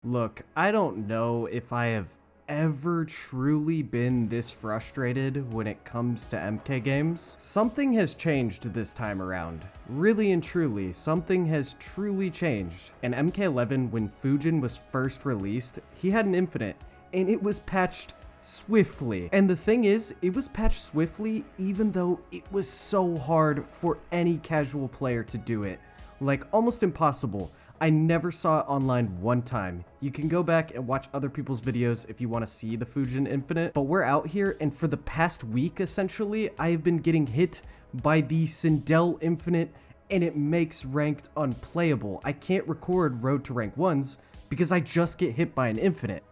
Look, I don't know if I have ever truly been this frustrated when it comes to MK games. Something has changed this time around. Really and truly, something has truly changed. In MK11, when Fujin was first released, he had an infinite, and it was patched swiftly. And the thing is, it was patched swiftly even though it was so hard for any casual player to do it. Like, almost impossible. I never saw it online one time. You can go back and watch other people's videos if you want to see the Fujin Infinite, but we're out here, and for the past week, essentially, I have been getting hit by the Sindel Infinite, and it makes ranked unplayable. I can't record Road to Rank 1s because I just get hit by an Infinite.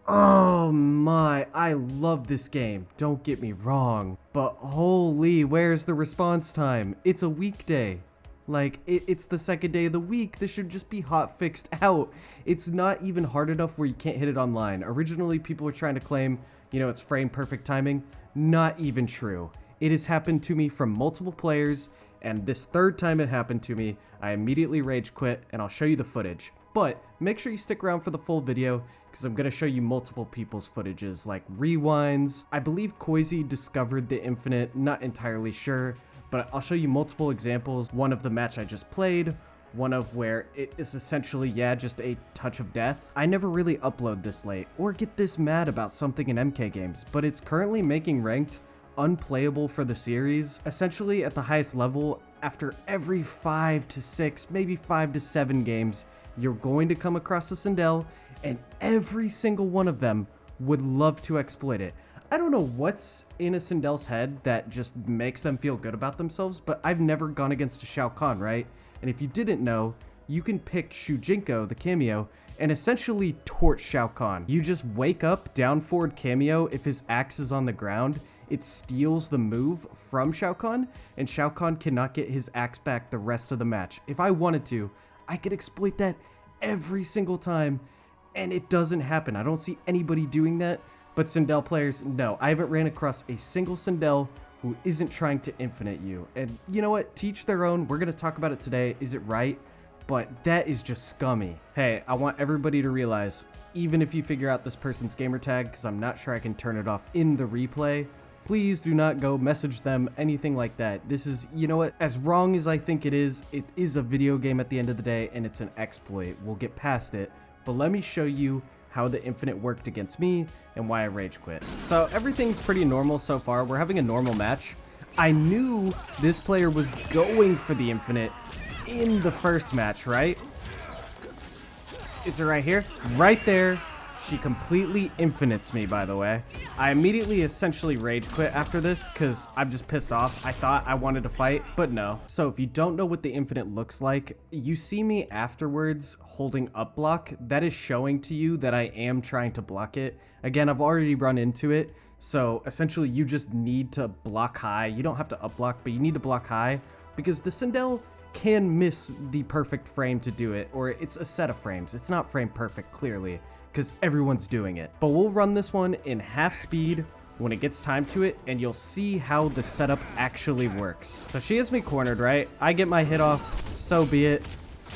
Oh my, I love this game, don't get me wrong, but holy, where's the response time? It's a weekday. Like, it's the second day of the week. This should just be hot fixed out. It's not even hard enough where you can't hit it online. Originally, people were trying to claim, it's frame perfect timing. Not even true. It has happened to me from multiple players, and this third time it happened to me, I immediately rage quit, and I'll show you the footage. But make sure you stick around for the full video, because I'm going to show you multiple people's footages, like rewinds. I believe Koizi discovered the Infinite, not entirely sure. But I'll show you multiple examples, one of the match I just played, one of where it is essentially, just a touch of death. I never really upload this late, or get this mad about something in MK games, but it's currently making ranked unplayable for the series. Essentially, at the highest level, after every 5 to 6, maybe 5 to 7 games, you're going to come across a Sindel, and every single one of them would love to exploit it. I don't know what's in a Sindel's head that just makes them feel good about themselves, but I've never gone against a Shao Kahn, right? And if you didn't know, you can pick Shujinko, the cameo, and essentially torch Shao Kahn. You just wake up, down forward cameo, if his axe is on the ground, it steals the move from Shao Kahn, and Shao Kahn cannot get his axe back the rest of the match. If I wanted to, I could exploit that every single time, and it doesn't happen. I don't see anybody doing that. But Sindel players, no, I haven't ran across a single Sindel who isn't trying to infinite you. And you know what? Teach their own. We're going to talk about it today. Is it right? But that is just scummy. Hey, I want everybody to realize, even if you figure out this person's gamer tag, because I'm not sure I can turn it off in the replay, please do not go message them, anything like that. This is, you know what? As wrong as I think it is a video game at the end of the day, and it's an exploit. We'll get past it. But let me show you how the Infinite worked against me, and why I rage quit. So everything's pretty normal so far. We're having a normal match. I knew this player was going for the Infinite in the first match, right? Is it right here? Right there. She completely infinites me, by the way. I immediately essentially rage quit after this because I'm just pissed off. I thought I wanted to fight, but no. So if you don't know what the Infinite looks like, you see me afterwards holding up block. That is showing to you that I am trying to block it. Again, I've already run into it. So essentially you just need to block high. You don't have to up block, but you need to block high because the Sindel can miss the perfect frame to do it, or it's a set of frames. It's not frame perfect, clearly, because everyone's doing it. But we'll run this one in half speed when it gets time to it, and you'll see how the setup actually works. So she has me cornered, right? I get my hit off, so be it.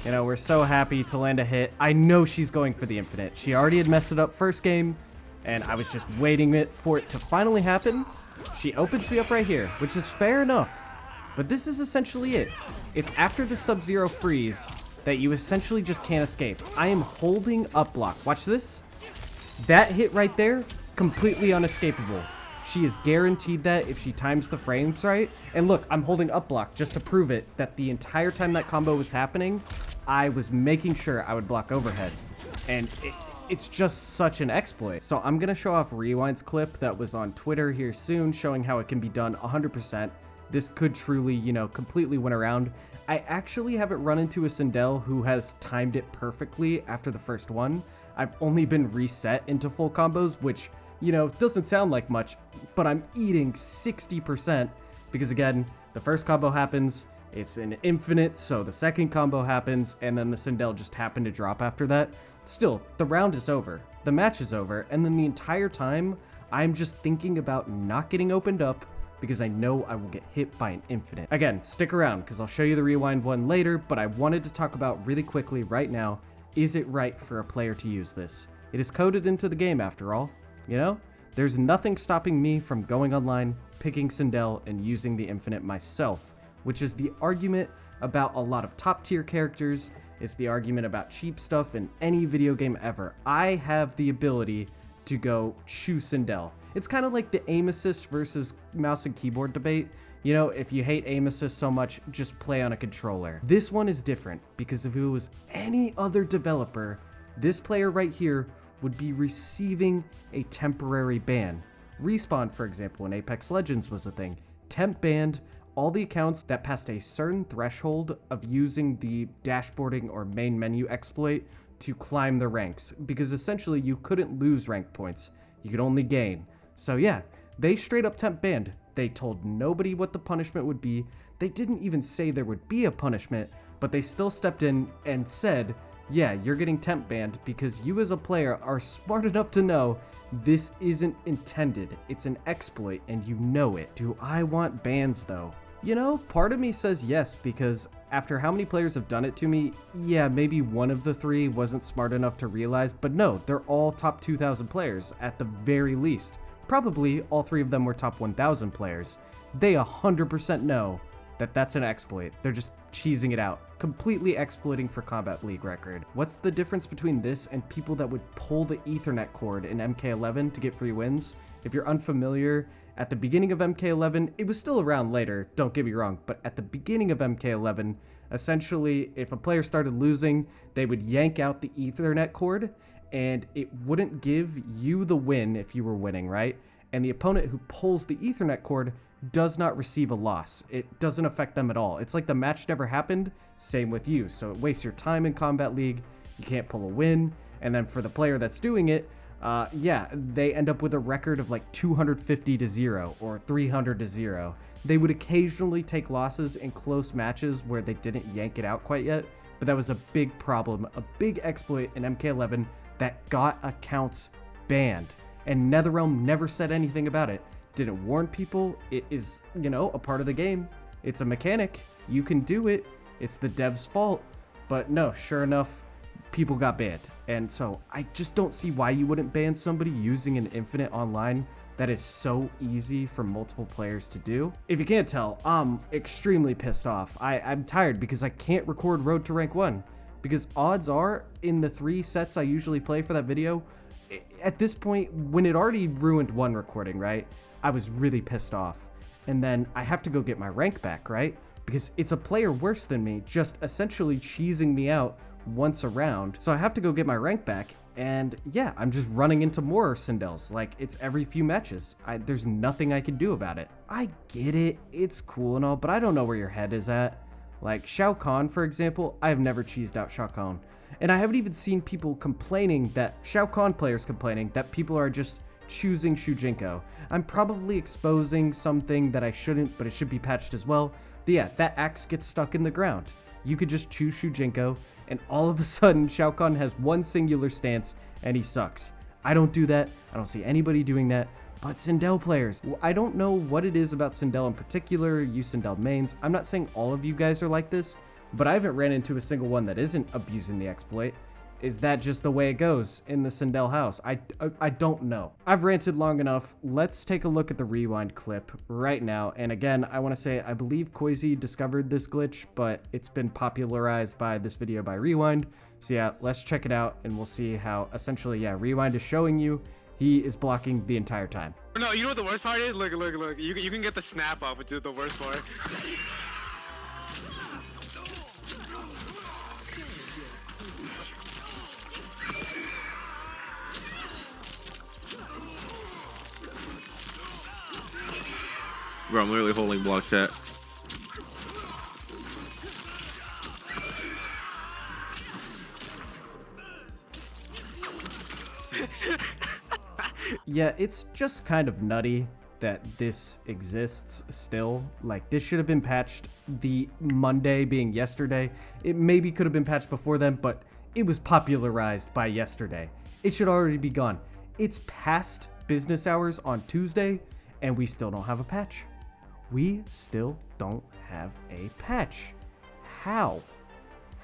We're so happy to land a hit. I know she's going for the Infinite. She already had messed it up first game, and I was just waiting for it to finally happen. She opens me up right here, which is fair enough. But this is essentially it. It's after the Sub-Zero freeze that you essentially just can't escape. I am holding up block. Watch this. That hit right there, completely unescapable. She is guaranteed that if she times the frames right. And look, I'm holding up block just to prove it that the entire time that combo was happening, I was making sure I would block overhead. And it's just such an exploit. So I'm gonna show off Rewind's clip that was on Twitter here soon, showing how it can be done 100%. This could truly, completely win around. I actually haven't run into a Sindel who has timed it perfectly after the first one. I've only been reset into full combos, which, doesn't sound like much, but I'm eating 60% because, again, the first combo happens, it's an infinite, so the second combo happens, and then the Sindel just happened to drop after that. Still, the round is over, the match is over, and then the entire time, I'm just thinking about not getting opened up because I know I will get hit by an infinite. Again, stick around because I'll show you the rewind one later, but I wanted to talk about really quickly right now Is it right for a player to use this? It is coded into the game after all, you know? There's nothing stopping me from going online, picking Sindel, and using the infinite myself, which is the argument about a lot of top tier characters. It's the argument about cheap stuff in any video game ever. I have the ability to go choose Sindel. It's kind of like the aim assist versus mouse and keyboard debate. You know, if you hate aim assist so much, just play on a controller. This one is different because if it was any other developer, this player right here would be receiving a temporary ban. Respawn, for example, when Apex Legends was a thing, temp banned all the accounts that passed a certain threshold of using the dashboarding or main menu exploit to climb the ranks, because essentially you couldn't lose rank points, you could only gain. So yeah, they straight up temp banned. They told nobody what the punishment would be. They didn't even say there would be a punishment, but they still stepped in and said, yeah, you're getting temp banned because you as a player are smart enough to know this isn't intended. It's an exploit and you know it. Do I want bans though? You know, part of me says yes, because after how many players have done it to me, yeah, maybe one of the three wasn't smart enough to realize, but no, they're all top 2,000 players at the very least. Probably all three of them were top 1,000 players. They 100% know that that's an exploit. They're just cheesing it out, completely exploiting for Kombat League record. What's the difference between this and people that would pull the Ethernet cord in MK11 to get free wins? If you're unfamiliar, at the beginning of MK11, it was still around later, don't get me wrong, but at the beginning of MK11, essentially, if a player started losing, they would yank out the Ethernet cord, and it wouldn't give you the win if you were winning, right? And the opponent who pulls the Ethernet cord does not receive a loss. It doesn't affect them at all. It's like the match never happened, same with you. So it wastes your time in Kombat League, you can't pull a win, and then for the player that's doing it, yeah, they end up with a record of like 250 to 0 or 300 to 0. They would occasionally take losses in close matches where they didn't yank it out quite yet, but that was a big problem, a big exploit in MK11 that got accounts banned, and NetherRealm never said anything about it. Didn't warn people. It is, you know, a part of the game. It's a mechanic. You can do it. It's the dev's fault. But no, sure enough, people got banned. And so I just don't see why you wouldn't ban somebody using an infinite online that is so easy for multiple players to do. If you can't tell, I'm extremely pissed off. I'm tired because I can't record Road to Rank 1. Because odds are, in the 3 sets I usually play for that video, at this point, when it already ruined one recording, right, I was really pissed off. And then I have to go get my rank back, right? Because it's a player worse than me, just essentially cheesing me out once a round. So I have to go get my rank back, and yeah, I'm just running into more Sindels. Like, it's every few matches. There's nothing I can do about it. I get it, it's cool and all, but I don't know where your head is at. Like, Shao Kahn, for example, I have never cheesed out Shao Kahn. And I haven't even seen people complaining that, Shao Kahn players complaining that people are just choosing Shujinko. I'm probably exposing something that I shouldn't, but it should be patched as well. But yeah, that axe gets stuck in the ground. You could just choose Shujinko, and all of a sudden, Shao Kahn has one singular stance, and he sucks. I don't do that. I don't see anybody doing that. But Sindel players, I don't know what it is about Sindel in particular, you Sindel mains. I'm not saying all of you guys are like this, but I haven't ran into a single one that isn't abusing the exploit. Is that just the way it goes in the Sindel house? I don't know. I've ranted long enough. Let's take a look at the rewind clip right now. And again, I want to say I believe Koizi discovered this glitch, but it's been popularized by this video by Rewind. So yeah, let's check it out and we'll see how essentially, yeah, Rewind is showing you he is blocking the entire time. No, you know what the worst part is? Look. You can get the snap off, which is the worst part. Bro, I'm literally holding block chat. Yeah, it's just kind of nutty that this exists still. Like, this should have been patched the Monday being yesterday. It maybe could have been patched before then, but it was popularized by yesterday. It should already be gone. It's past business hours on Tuesday, and we still don't have a patch. We still don't have a patch. How?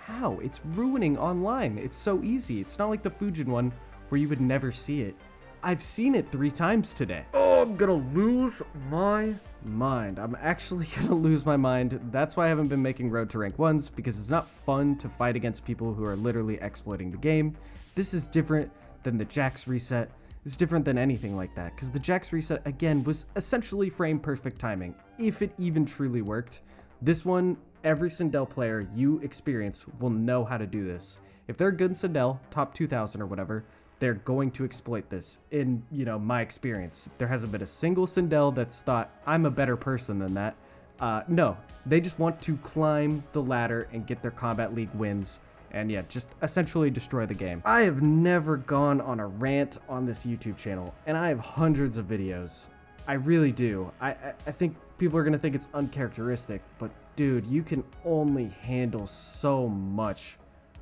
How? It's ruining online. It's so easy. It's not like the Fujin one where you would never see it. I've seen it 3 times today. Oh, I'm gonna lose my mind. I'm actually gonna lose my mind. That's why I haven't been making Road to Rank 1s, because it's not fun to fight against people who are literally exploiting the game. This is different than the Jax reset. It's different than anything like that, because the Jax reset, again, was essentially frame perfect timing, if it even truly worked. This one, every Sindel player you experience will know how to do this. If they're good in Sindel, top 2000 or whatever, they're going to exploit this in, my experience. There hasn't been a single Sindel that's thought, I'm a better person than that. No, they just want to climb the ladder and get their Kombat League wins and yeah, just essentially destroy the game. I have never gone on a rant on this YouTube channel, and I have hundreds of videos. I really do. I think people are gonna think it's uncharacteristic, but dude, you can only handle so much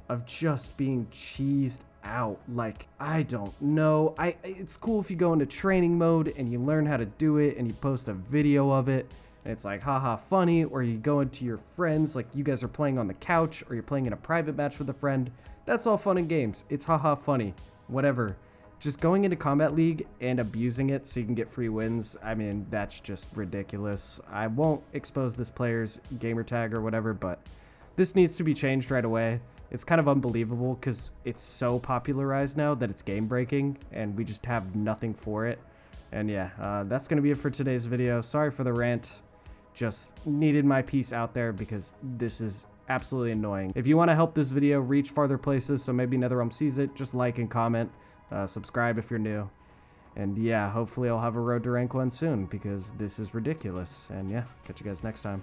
of just being cheesed out. Like, I don't know. It's cool if you go into training mode and you learn how to do it and you post a video of it and it's like haha funny, or you go into your friends, like you guys are playing on the couch or you're playing in a private match with a friend. That's all fun and games. It's haha funny, whatever. Just going into Kombat League and abusing it so you can get free wins, I mean, that's just ridiculous. I won't expose this player's gamer tag or whatever, but this needs to be changed right away. It's kind of unbelievable because it's so popularized now that it's game breaking and we just have nothing for it. And yeah, that's going to be it for today's video. Sorry for the rant. Just needed my piece out there because this is absolutely annoying. If you want to help this video reach farther places so maybe NetherRealm sees it, just like and comment. Subscribe if you're new. And yeah, hopefully I'll have a Road to Rank 1 soon because this is ridiculous. And yeah, catch you guys next time.